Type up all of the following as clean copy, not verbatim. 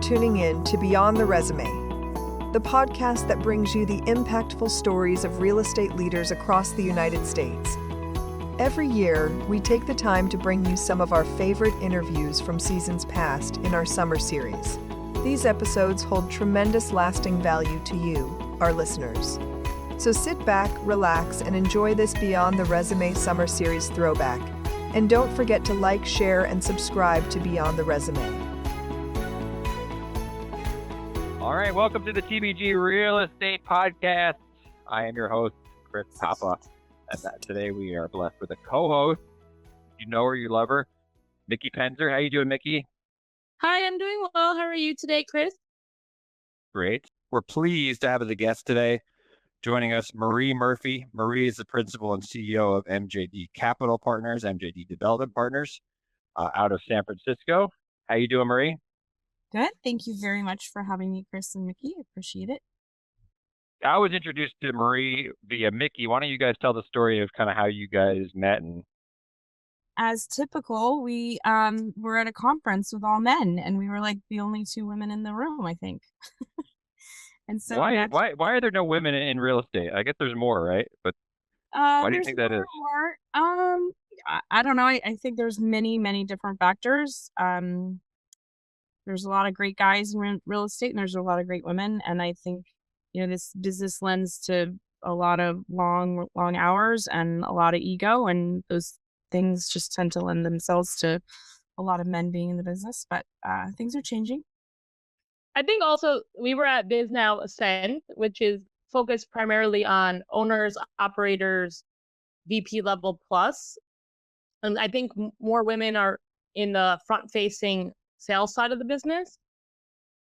tuning in to Beyond the Resume, the podcast that brings you the impactful stories of real estate leaders across the United States. Every year, we take the time to bring you some of our favorite interviews from seasons past in our summer series. These episodes hold tremendous lasting value to you, our listeners. So sit back, relax, and enjoy this Beyond the Resume Summer Series throwback. And don't forget to like, share, and subscribe to Beyond the Resume. All right, welcome to the TBG Real Estate Podcast. I am your host, Chris Papa, and today we are blessed with a co-host. You know her, you love her, Mickey Penzer. How you doing, Mickey? Hi, I'm doing well. How are you today, Chris? Great. We're pleased to have as a guest today, joining us, Marie Murphy. Marie is the principal and CEO of MJD Capital Partners, MJD Development Partners, out of San Francisco. How you doing, Marie? Good. Thank you very much for having me, Chris and Mickey. Appreciate it. I was introduced to Marie via Mickey. Why don't you guys tell the story of kind of how you guys met? And as typical, we were at a conference with all men, and we were like the only two women in the room, I think. And so why are there no women in real estate? I guess there's more, right? But why do you think that is? I don't know. I think there's many different factors. There's a lot of great guys in real estate, and there's a lot of great women. And I think, this business lends to a lot of long hours and a lot of ego, and those things just tend to lend themselves to a lot of men being in the business. But things are changing. I think also we were at Biz Now Ascend, which is focused primarily on owners, operators, VP level plus. And I think more women are in the front-facing sales side of the business,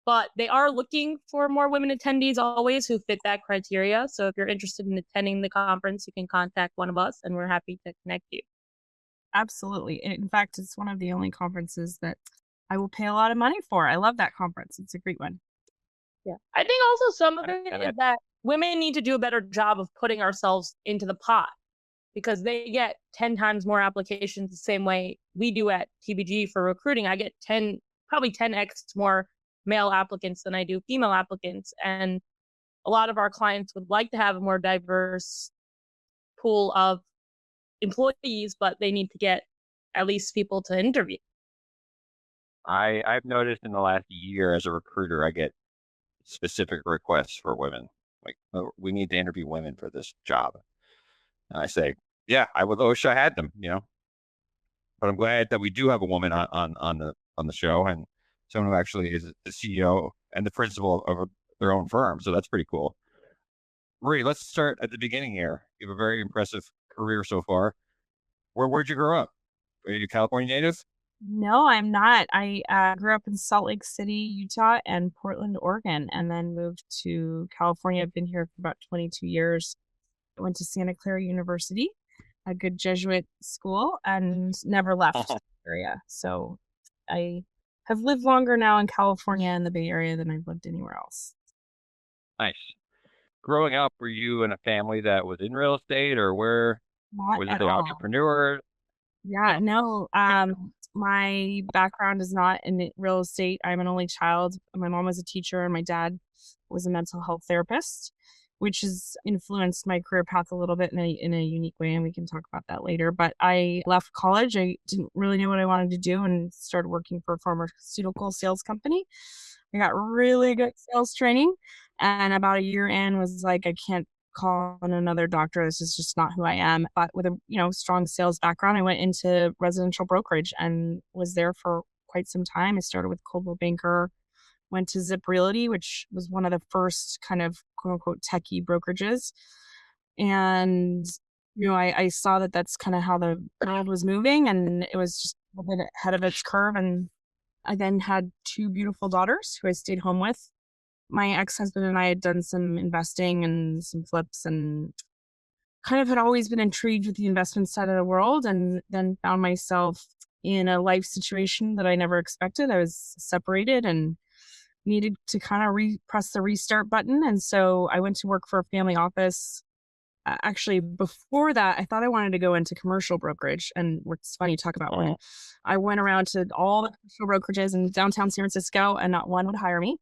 but they are looking for more women attendees always who fit that criteria. So if you're interested in attending the conference, you can contact one of us and we're happy to connect you. Absolutely. In fact, it's one of the only conferences that I will pay a lot of money for. I love that conference. It's a great one. Yeah. I think also some of it is that women need to do a better job of putting ourselves into the pot, because they get 10 times more applications the same way we do at TBG for recruiting. I get probably 10x more male applicants than I do female applicants. And a lot of our clients would like to have a more diverse pool of employees, but they need to get at least people to interview. I've noticed in the last year as a recruiter, I get specific requests for women. Like, oh, we need to interview women for this job. And I say, yeah, I would wish I had them, But I'm glad that we do have a woman on the show, and someone who actually is the CEO and the principal of their own firm. So that's pretty cool. Marie, let's start at the beginning here. You have a very impressive career so far. Where'd you grow up? Are you a California native? No, I'm not. I grew up in Salt Lake City, Utah, and Portland, Oregon, and then moved to California. I've been here for about 22 years. I went to Santa Clara University, a good Jesuit school, and never left the area. So I have lived longer now in California and the Bay Area than I've lived anywhere else. Nice. Growing up, were you in a family that was in real estate, or where was it the entrepreneur? Yeah, no. My background is not in real estate. I'm an only child. My mom was a teacher and my dad was a mental health therapist, which has influenced my career path a little bit in a unique way, and we can talk about that later. But I left college. I didn't really know what I wanted to do and started working for a pharmaceutical sales company. I got really good sales training, and about a year in was like, I can't call on another doctor. This is just not who I am. But with a strong sales background, I went into residential brokerage and was there for quite some time. I started with Coldwell Banker, went to Zip Realty, which was one of the first kind of quote unquote techie brokerages. And, I saw that that's kind of how the world was moving, and it was just a bit ahead of its curve. And I then had two beautiful daughters who I stayed home with. My ex-husband and I had done some investing and some flips, and kind of had always been intrigued with the investment side of the world, and then found myself in a life situation that I never expected. I was separated and needed to kind of press the restart button. And so I went to work for a family office Actually, before that, I thought I wanted to go into commercial brokerage. And it's funny you talk about one. I went around to all the commercial brokerages in downtown San Francisco, and not one would hire me.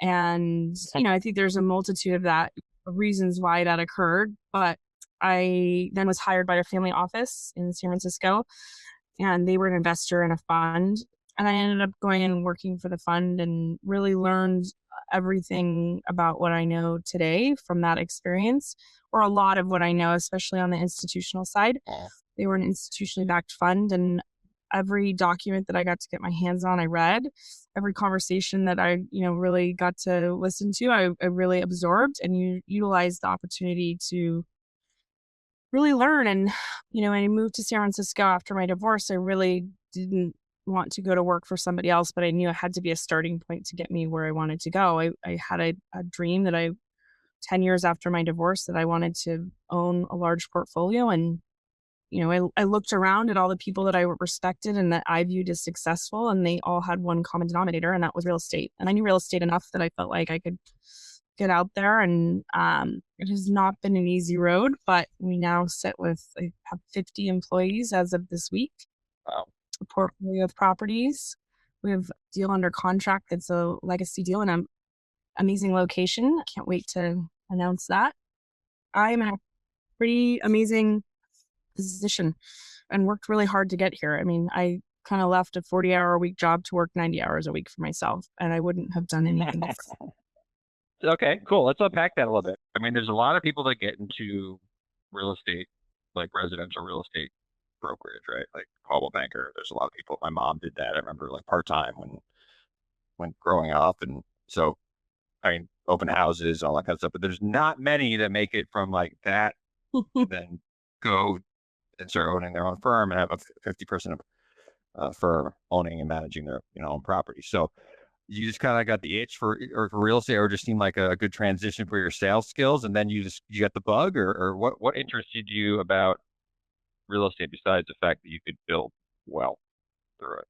And, I think there's a multitude of reasons why that occurred. But I then was hired by a family office in San Francisco, and they were an investor in a fund. And I ended up going and working for the fund and really learned everything about what I know today from that experience, or a lot of what I know, especially on the institutional side. They were an institutionally backed fund, and every document that I got to get my hands on, I read. Every conversation that I, really got to listen to, I really absorbed and utilized the opportunity to really learn. And, when I moved to San Francisco after my divorce, I really didn't want to go to work for somebody else, but I knew it had to be a starting point to get me where I wanted to go. I had a dream that 10 years after my divorce, that I wanted to own a large portfolio. And, I looked around at all the people that I respected and that I viewed as successful, and they all had one common denominator, and that was real estate. And I knew real estate enough that I felt like I could get out there. And it has not been an easy road, but we now I have 50 employees as of this week. Wow. A portfolio of properties. We have a deal under contract that's a legacy deal in an amazing location. I can't wait to announce that. I'm in a pretty amazing position and worked really hard to get here. I mean, I kind of left a 40-hour-a-week job to work 90 hours a week for myself, and I wouldn't have done anything different. Okay, cool. Let's unpack that a little bit. I mean, there's a lot of people that get into real estate, like residential real estate brokerage, right? Like Coldwell Banker. There's a lot of people. My mom did that. I remember, like, part-time when growing up. And so, I mean, open houses, all that kind of stuff. But there's not many that make it from like that, then go and start owning their own firm and have a 50% firm owning and managing their own property. So you just kind of got the itch for real estate, or just seemed like a good transition for your sales skills, and then you got the bug, or what interested you about real estate besides the fact that you could build wealth through it?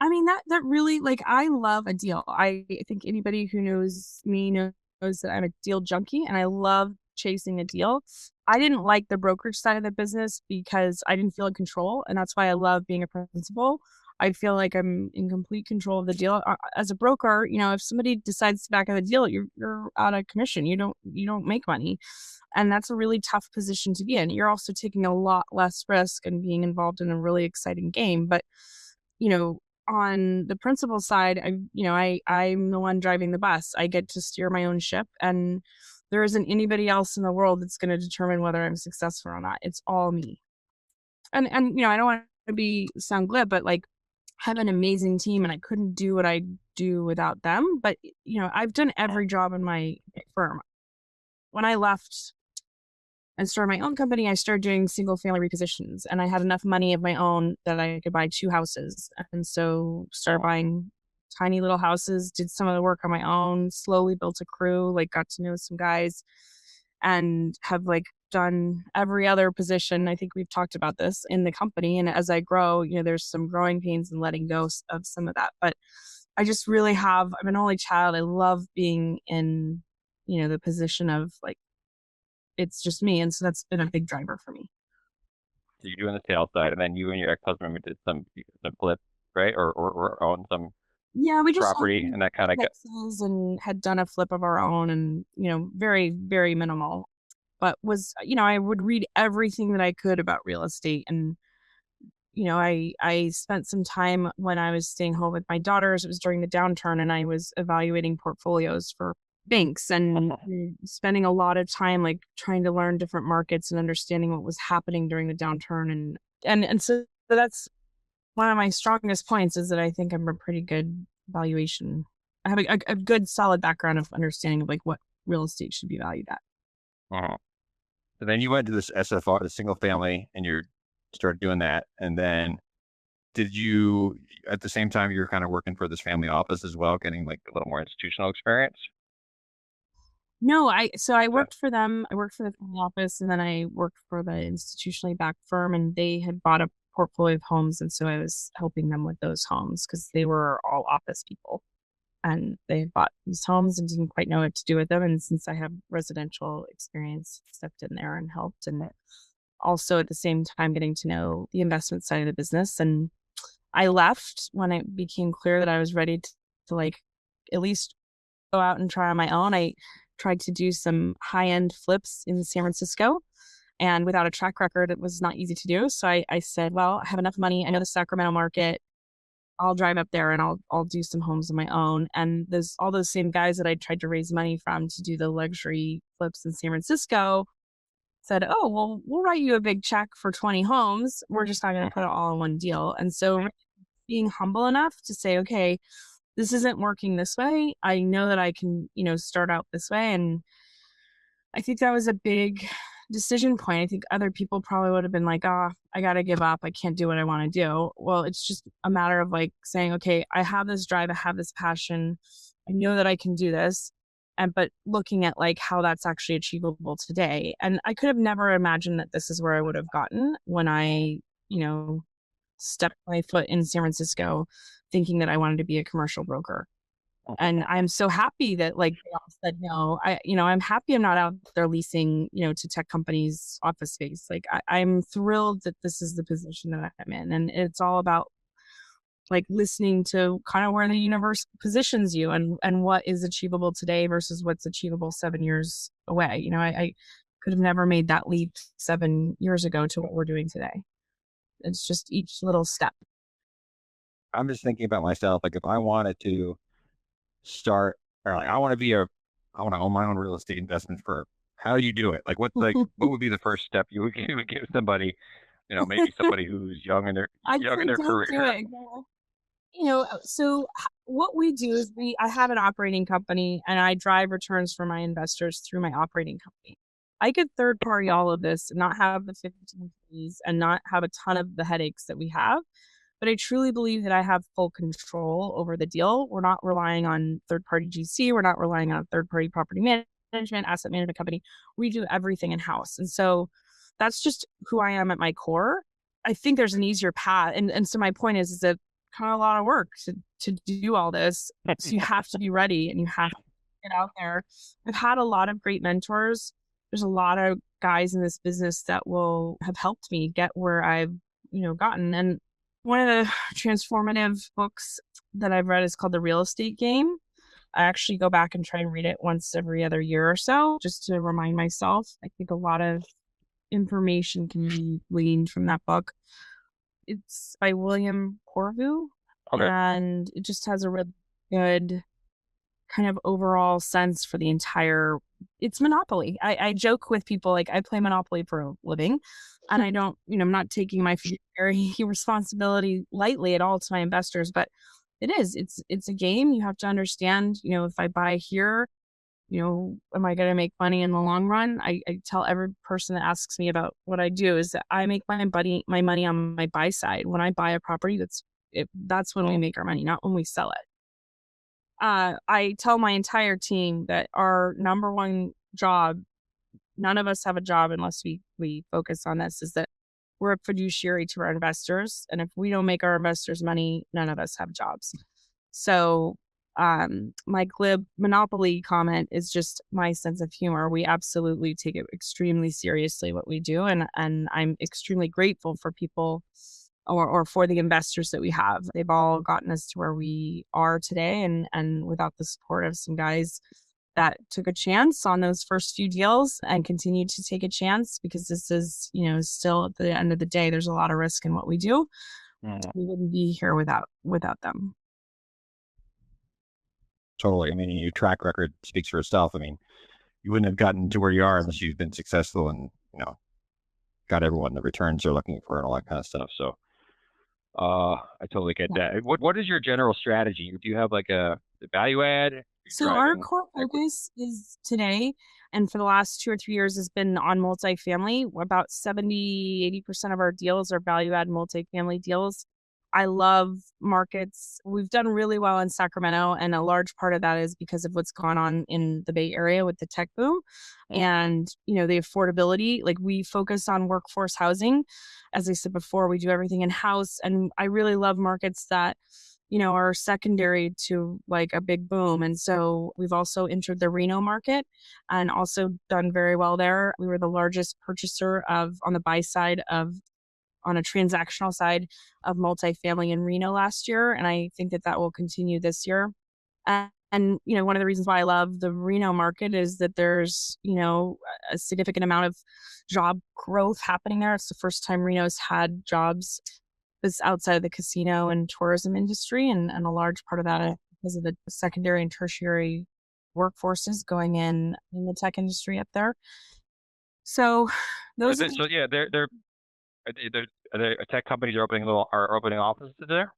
I mean, that really, like, I love a deal. I think anybody who knows me knows that I'm a deal junkie, and I love chasing a deal. I didn't like the brokerage side of the business because I didn't feel in control, and that's why I love being a principal. I feel like I'm in complete control of the deal. As a broker, if somebody decides to back out a deal, you're out of commission. You don't make money, and that's a really tough position to be in. You're also taking a lot less risk and being involved in a really exciting game. But on the principal side, I'm the one driving the bus. I get to steer my own ship, and there isn't anybody else in the world that's going to determine whether I'm successful or not. It's all me. And I don't want to sound glib, but like, I have an amazing team, and I couldn't do what I do without them. But I've done every job in my firm. When I left and started my own company, I started doing single family repositions, and I had enough money of my own that I could buy 2 houses. And so started buying tiny little houses, did some of the work on my own, slowly built a crew, like got to know some guys, and have like done every other position. I think we've talked about this in the company. And as I grow, there's some growing pains and letting go of some of that. But I just really I'm an only child. I love being in, the position of like, it's just me. And so that's been a big driver for me. So you're doing the sales side, and then you and your ex-husband did some flip, right? Or own some we just property, and that kind of got and had done a flip of our own, and very, very minimal. But I would read everything that I could about real estate, and I spent some time when I was staying home with my daughters. It was during the downturn, and I was evaluating portfolios for banks and spending a lot of time like trying to learn different markets and understanding what was happening during the downturn. And so that's one of my strongest points, is that I think I'm a pretty good valuation. I have a good solid background of understanding of like what real estate should be valued at. So then you went to this SFR, the single family, and you started doing that. And then did you, at the same time, you were kind of working for this family office as well, getting like a little more institutional experience? No, I worked for them. I worked for the family office, and then I worked for the institutionally backed firm, and they had bought a portfolio of homes. And so I was helping them with those homes because they were all office people. and they bought these homes and didn't quite know what to do with them. And since I have residential experience, stepped in there and helped. And also at the same time, getting to know the investment side of the business. And I left when it became clear that I was ready to like at least go out and try on my own. I tried to do some high-end flips in San Francisco, and without a track record, it was not easy to do. So I said, well, I have enough money. I know the Sacramento market. I'll drive up there and I'll do some homes of my own. And there's all those same guys that I tried to raise money from to do the luxury flips in San Francisco said, oh, well, we'll write you a big check for 20 homes. We're just not going to put it all in one deal. And so being humble enough to say, okay, this isn't working this way. I know that I can, start out this way. And I think that was a big decision point. I think other people probably would have been like, I got to give up. I can't do what I want to do. Well, it's just a matter of like saying, okay, I have this drive. I have this passion. I know that I can do this. But looking at like how that's actually achievable today. And I could have never imagined that this is where I would have gotten when I, stepped my foot in San Francisco thinking that I wanted to be a commercial broker. And I'm so happy that like they all said no. I'm happy I'm not out there leasing, to tech companies office space. Like I'm thrilled that this is the position that I'm in. And it's all about like listening to kind of where the universe positions you and what is achievable today versus what's achievable 7 years away. I could have never made that leap 7 years ago to what we're doing today. It's just each little step. I'm just thinking about myself. Like if I wanted to start, or like I want to own my own real estate investment firm. How do you do it? Like what would be the first step you would give somebody, maybe somebody who's young in their career? Do it. So what we do is I have an operating company and I drive returns for my investors through my operating company. I could third party all of this and not have the 15 fees and not have a ton of the headaches that we have. But I truly believe that I have full control over the deal. We're not relying on third party GC. We're not relying on third party property management, asset management company. We do everything in house. And so that's just who I am at my core. I think there's an easier path. And so my point is that kind of a lot of work to do all this. So you have to be ready and you have to get out there. I've had a lot of great mentors. There's a lot of guys in this business that will have helped me get where I've, gotten. And one of the transformative books that I've read is called The Real Estate Game. I actually go back and try and read it once every other year or so, just to remind myself. I think a lot of information can be gleaned from that book. It's by William Corvu, and it just has a really good kind of overall sense for the entire, it's Monopoly. I joke with people, like I play Monopoly for a living and I don't, I'm not taking my fiduciary responsibility lightly at all to my investors, but it's a game. You have to understand, if I buy here, am I going to make money in the long run? I tell every person that asks me about what I do is that I make my money on my buy side. When I buy a property, that's when we make our money, not when we sell it. I tell my entire team that our number one job, none of us have a job unless we focus on this, is that we're a fiduciary to our investors. And if we don't make our investors money, none of us have jobs. So my glib Monopoly comment is just my sense of humor. We absolutely take it extremely seriously what we do. And I'm extremely grateful for people or for the investors that we have. They've all gotten us to where we are today. And without the support of some guys that took a chance on those first few deals and continue to take a chance, because this is, still at the end of the day, there's a lot of risk in what we do. We wouldn't be here without them. Totally. I mean, your track record speaks for itself. I mean, you wouldn't have gotten to where you are unless you've been successful and, got everyone the returns they're looking for and all that kind of stuff. So I totally get that. What is your general strategy? Do you have like a value add? So our core focus is today, and for the last 2 or 3 years, has been on multifamily. About 80% of our deals are value add multifamily deals. I love markets. We've done really well in Sacramento, and a large part of that is because of what's gone on in the Bay Area with the tech boom and, the affordability. Like we focus on workforce housing. As I said before, we do everything in house, and I really love markets that, are secondary to like a big boom. And so we've also entered the Reno market and also done very well there. We were the largest purchaser on the buy side on a transactional side of multifamily in Reno last year. And I think that will continue this year. And one of the reasons why I love the Reno market is that there's, a significant amount of job growth happening there. It's the first time Reno's had jobs that's outside of the casino and tourism industry. And a large part of that because of the secondary and tertiary workforces going in the tech industry up there. So those tech companies are opening offices there?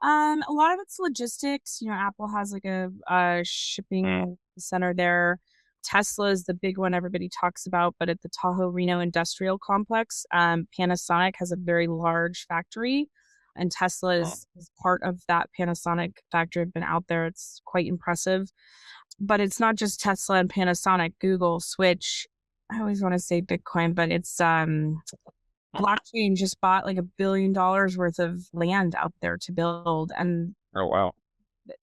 A lot of it's logistics. Apple has like a shipping center there. Tesla is the big one everybody talks about, but at the Tahoe Reno Industrial Complex, Panasonic has a very large factory, and Tesla is part of that Panasonic factory. I've been out there. It's quite impressive. But it's not just Tesla and Panasonic, Google, Switch. I always want to say Bitcoin, but it's blockchain just bought like $1 billion worth of land out there to build. And oh, wow.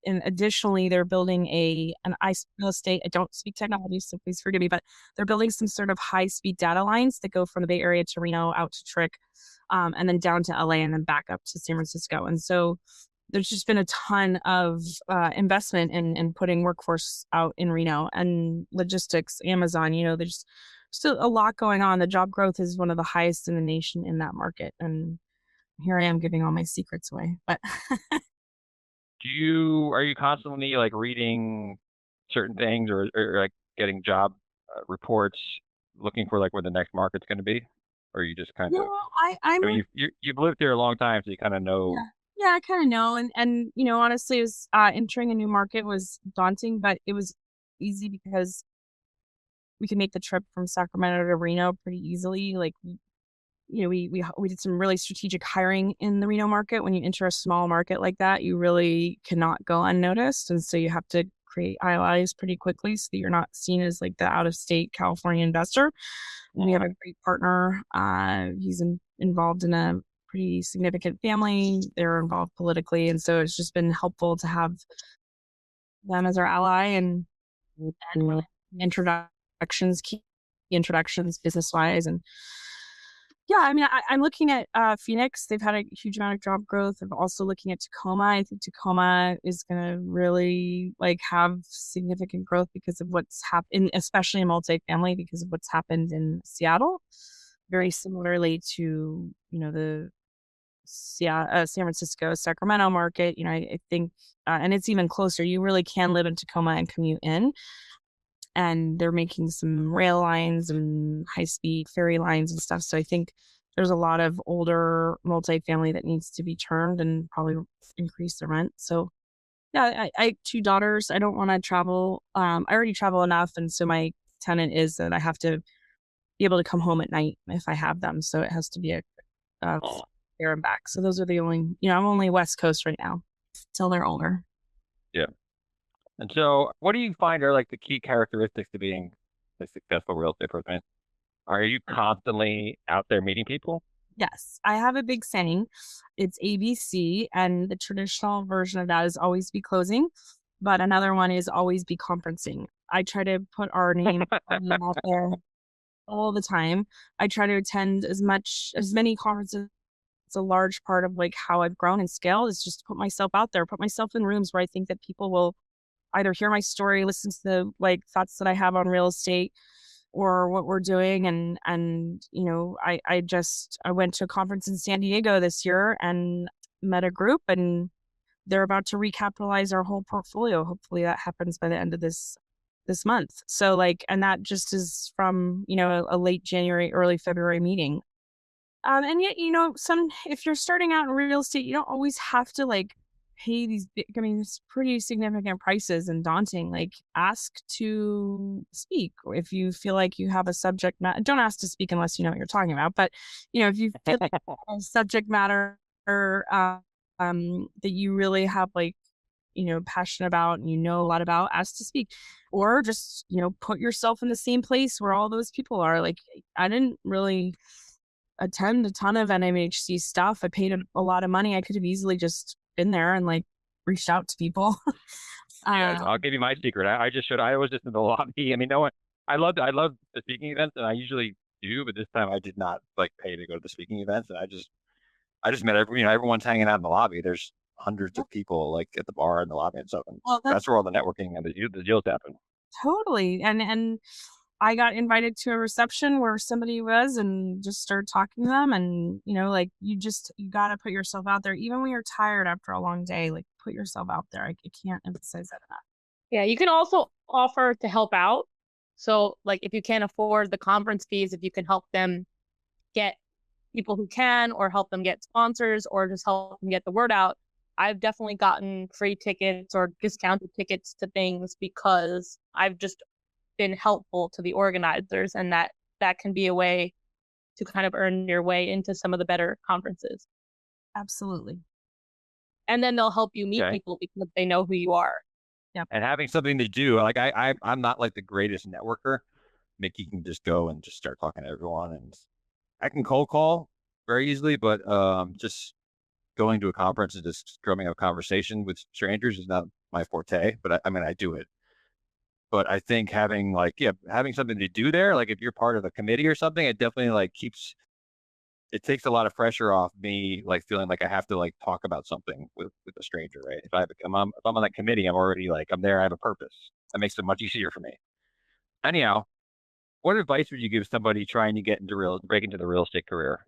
And additionally, they're building an real estate. I don't speak technology, so please forgive me, but they're building some sort of high-speed data lines that go from the Bay Area to Reno, out to Trick, and then down to LA, and then back up to San Francisco. And so there's just been a ton of investment in putting workforce out in Reno, and logistics, Amazon. There's still a lot going on. The job growth is one of the highest in the nation in that market. And here I am giving all my secrets away, but are you constantly like reading certain things or like getting job reports, looking for like where the next market's going to be? Or you just kind of, you've lived here a long time, so you kind of know. Yeah, I kind of know. And honestly, it was, entering a new market was daunting, but it was easy because we can make the trip from Sacramento to Reno pretty easily. Like, we did some really strategic hiring in the Reno market. When you enter a small market like that, you really cannot go unnoticed. And so you have to create IOIs pretty quickly so that you're not seen as like the out-of-state California investor. And we have a great partner. He's involved in a pretty significant family. They're involved politically. And so it's just been helpful to have them as our ally and key introductions business-wise. And yeah, I mean, I'm looking at Phoenix. They've had a huge amount of job growth. I'm also looking at Tacoma. I think Tacoma is going to really have significant growth because of what's happened, especially in multifamily, because of what's happened in Seattle. Very similarly to, the San Francisco, Sacramento market. I think, and it's even closer. You really can live in Tacoma and commute in. And they're making some rail lines and high-speed ferry lines and stuff. So I think there's a lot of older multifamily that needs to be turned and probably increase the rent. So yeah, I have 2 daughters. I don't want to travel. I already travel enough. And so my tenet is that I have to be able to come home at night if I have them. So it has to be a there and back. So those are the only, I'm only West Coast right now till they're older. Yeah. And so what do you find are like the key characteristics to being a successful real estate person? Are you constantly out there meeting people? Yes. I have a big saying. It's ABC, and the traditional version of that is always be closing, but another one is always be conferencing. I try to put our name out there all the time. I try to attend as many conferences. It's a large part of how I've grown and scaled is just to put myself out there, put myself in rooms where I think that people will either hear my story, listen to the thoughts that I have on real estate or what we're doing. And I went to a conference in San Diego this year and met a group, and they're about to recapitalize our whole portfolio. Hopefully that happens by the end of this month. So and that just is from, a late January, early February meeting. And yet, if you're starting out in real estate, you don't always have to pay these big, it's pretty significant prices and daunting. Ask to speak if you feel like you have a subject matter. Don't ask to speak unless you know what you're talking about. But, if you feel like a subject matter that you really have passion about and a lot about, ask to speak. Or just, put yourself in the same place where all those people are. I didn't really attend a ton of NMHC stuff. I paid a lot of money. I could have easily just been there and reached out to people. Yeah, I'll give you my secret. I was just in the lobby. I mean, no one, I love the speaking events, and I usually do, but this time I did not like pay to go to the speaking events. And I just met everyone's hanging out in the lobby. There's hundreds of people like at the bar in the lobby and stuff. And Well, that's where all the networking and the deals happen. totally. And I got invited to a reception where somebody was and just started talking to them. And, like you got to put yourself out there, even when you're tired after a long day, like put yourself out there. I can't emphasize that enough. Yeah, you can also offer to help out. So like if you can't afford the conference fees, if you can help them get people who can, or help them get sponsors, or just help them get the word out. I've definitely gotten free tickets or discounted tickets to things because I've just been helpful to the organizers, and that can be a way to kind of earn your way into some of the better conferences. Absolutely. And then they'll help you meet people because they know who you are. Yep. And having something to do, like I'm not like the greatest networker. Mickey can just go and just start talking to everyone, and I can cold call very easily, but just going to a conference and just drumming up conversation with strangers is not my forte. But I mean, I do it. But I think having something to do there, like if you're part of a committee or something, it definitely like it takes a lot of pressure off me, like feeling like I have to like talk about something with a stranger, right? If I'm on that committee, I'm already like, I'm there, I have a purpose. That makes it much easier for me. Anyhow, what advice would you give somebody trying to break into the real estate career?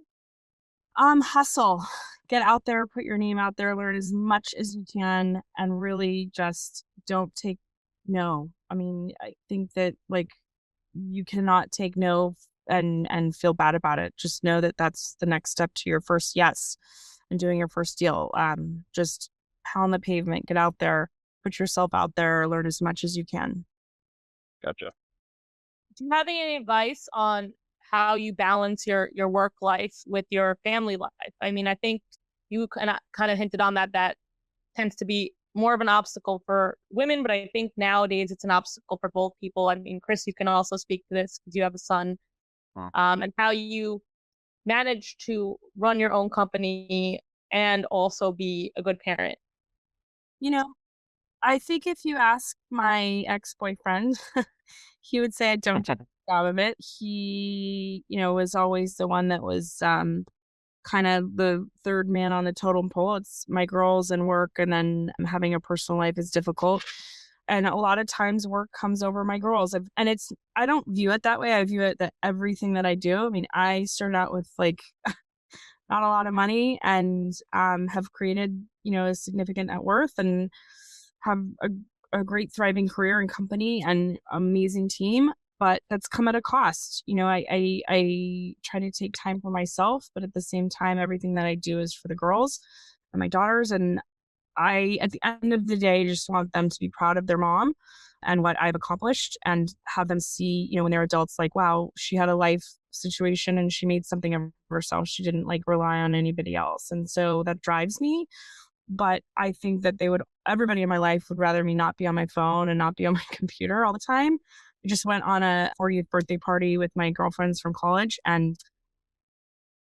Hustle, get out there, put your name out there, learn as much as you can, and really just don't take no. I mean, I think that like you cannot take no and feel bad about it. Just know that that's the next step to your first yes and doing your first deal. Just pound the pavement, get out there, put yourself out there, learn as much as you can. Gotcha. Do you have any advice on how you balance your work life with your family life? I mean, I think you kind of hinted on that tends to be more of an obstacle for women, but I think nowadays it's an obstacle for both people. I mean, Chris, you can also speak to this because you have a son, and how you manage to run your own company and also be a good parent. I think if you ask my ex-boyfriend, he would say I don't do a good job of it. He, was always the one that was kind of the third man on the totem pole. It's my girls and work, and then having a personal life is difficult. And a lot of times work comes over my girls. I don't view it that way. I view it that everything that I do, I mean, I started out with like not a lot of money and have created, a significant net worth and have a great thriving career and company and amazing team, but that's come at a cost. I try to take time for myself, but at the same time, everything that I do is for the girls and my daughters. And I, at the end of the day, just want them to be proud of their mom and what I've accomplished, and have them see, when they're adults, like, wow, she had a life situation and she made something of herself. She didn't like rely on anybody else. And so that drives me. But I think that everybody in my life would rather me not be on my phone and not be on my computer all the time. I just went on a 40th birthday party with my girlfriends from college, and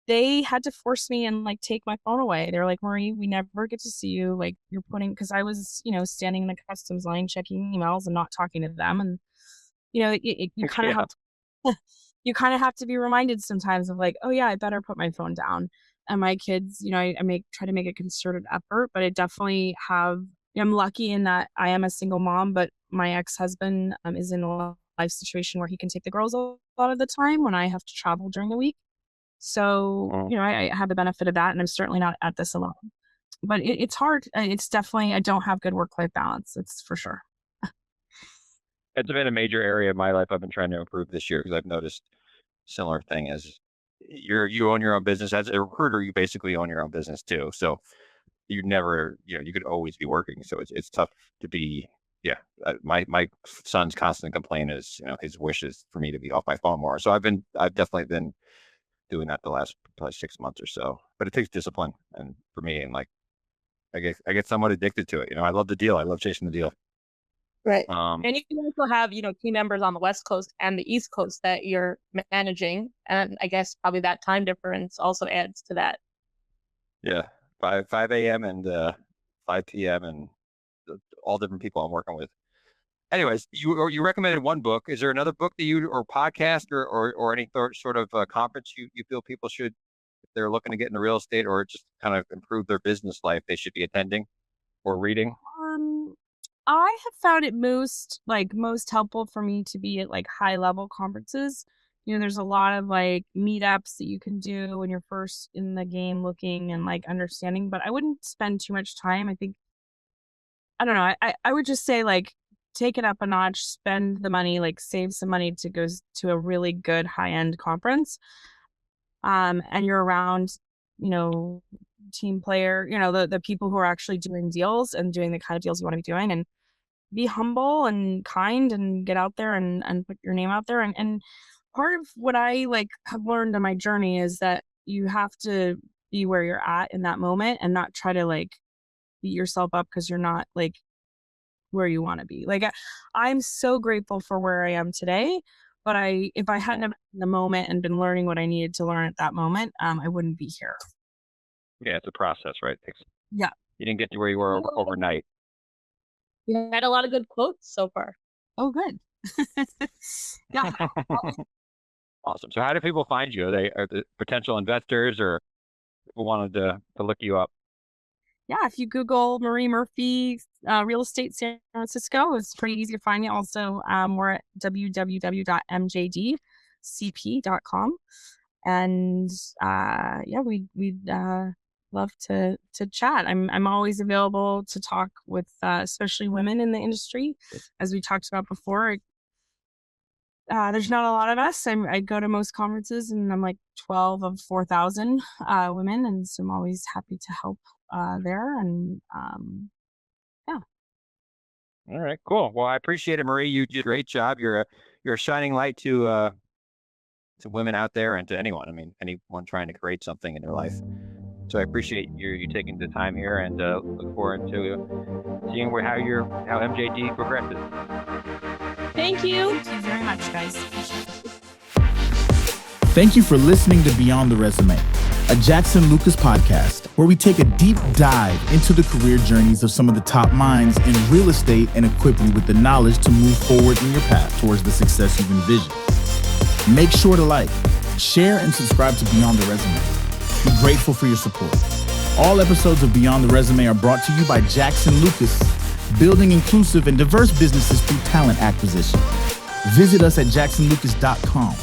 they had to force me and like take my phone away. They're like, Marie, we never get to see you. Like because I was, standing in the customs line checking emails and not talking to them. And, you kind of have to, you kind of have to be reminded sometimes of like, oh yeah, I better put my phone down. And my kids, I try to make a concerted effort, but I definitely I'm lucky in that I am a single mom, but my ex-husband is in a life situation where he can take the girls a lot of the time when I have to travel during the week. So, I have the benefit of that, and I'm certainly not at this alone. But it's hard. It's definitely, I don't have good work-life balance. It's for sure. It's been a major area of my life I've been trying to improve this year, because I've noticed similar thing as you own your own business. As a recruiter, you basically own your own business too. So you never, you could always be working. So it's tough to be. Yeah, my son's constant complaint is, his wish is for me to be off my phone more. So I've definitely been doing that the last probably 6 months or so. But it takes discipline, and for me, and like I get somewhat addicted to it. I love the deal. I love chasing the deal. Right. And you can also have, team members on the West Coast and the East Coast that you're managing. And I guess probably that time difference also adds to that. Yeah. 5 a.m. and 5 p.m. and all different people I'm working with. Anyways, you recommended one book. Is there another book that or podcast or any sort of conference you feel people should, if they're looking to get into real estate or just kind of improve their business life, they should be attending or reading? I have found it most helpful for me to be at like high level conferences. There's a lot of like meetups that you can do when you're first in the game looking and like understanding, but I wouldn't spend too much time. I don't know. I would just say like take it up a notch, spend the money, like save some money to go to a really good high end conference. And you're around, team player, the people who are actually doing deals and doing the kind of deals you want to be doing, and be humble and kind and get out there and put your name out there. And part of what I like have learned on my journey is that you have to be where you're at in that moment and not try to like beat yourself up because you're not like where you want to be. Like I'm so grateful for where I am today, but if I hadn't have been in the moment and been learning what I needed to learn at that moment, I wouldn't be here. Yeah, it's a process, right? Yeah. You didn't get to where you were overnight. You had a lot of good quotes so far. Oh, good. Yeah. Awesome. So how do people find you? Are they potential investors or people wanted to look you up? Yeah, if you Google Marie Murphy real estate San Francisco, it's pretty easy to find me. Also, we're at www.mjdcp.com. And yeah, we'd love to chat. I'm always available to talk with especially women in the industry. As we talked about before, there's not a lot of us. I go to most conferences and I'm like 12 of 4,000 women. And so I'm always happy to help there. And yeah. All right, cool. Well, I appreciate it, Marie. You did a great job. You're a shining light to women out there and to anyone. I mean, anyone trying to create something in their life. So I appreciate you taking the time here, and look forward to seeing how MJD progresses. Thank you. Thank you very much, guys. Thank you for listening to Beyond the Resume, a Jackson Lucas podcast where we take a deep dive into the career journeys of some of the top minds in real estate and equip you with the knowledge to move forward in your path towards the success you've envisioned. Make sure to like, share, and subscribe to Beyond the Resume. We're grateful for your support. All episodes of Beyond the Resume are brought to you by Jackson Lucas, building inclusive and diverse businesses through talent acquisition. Visit us at jacksonlucas.com